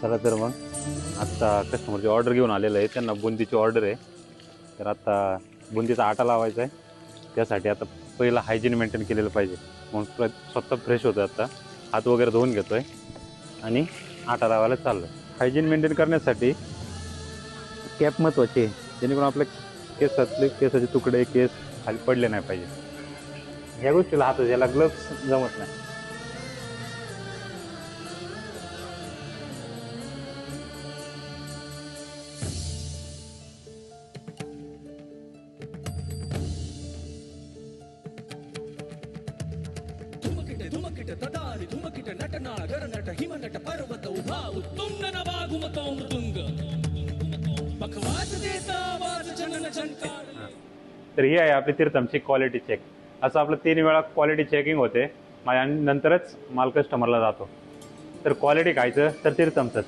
चला तर मग आत्ता कस्टमरची ऑर्डर घेऊन आलेलं आहे, त्यांना बुंदीची ऑर्डर आहे. तर आता बुंदीचा आटा लावायचा आहे. त्यासाठी आता पहिलं हायजीन मेंटेन केलेलं पाहिजे. मग स्वतः फ्रेश होतं. आता हात वगैरे धुवून घेतो आहे आणि आटा लावायला चाललो. हायजीन मेंटेन करण्यासाठी कॅप महत्त्वाची आहे, जेणेकरून आपल्या केसाचे तुकडे केस खाली पडले नाही पाहिजे. या गोष्टीला हात याला ग्लव्स जमत नाही. धुमकिट तदारी धुमकिट नटनाळ गरनट हिमनट पर्वत उभा उत्तुंग नभा घुमतो मृदुंग बकवास देता आवाज जनन झंकार. तर ही आहे आपली तीर्थमची क्वालिटी चेक. असं आपलं 3 वेळा क्वालिटी चेकिंग होते आणि नंतरच माल कस्टमरला जातो. तर क्वालिटी खायचं तर तीर्थमचंच.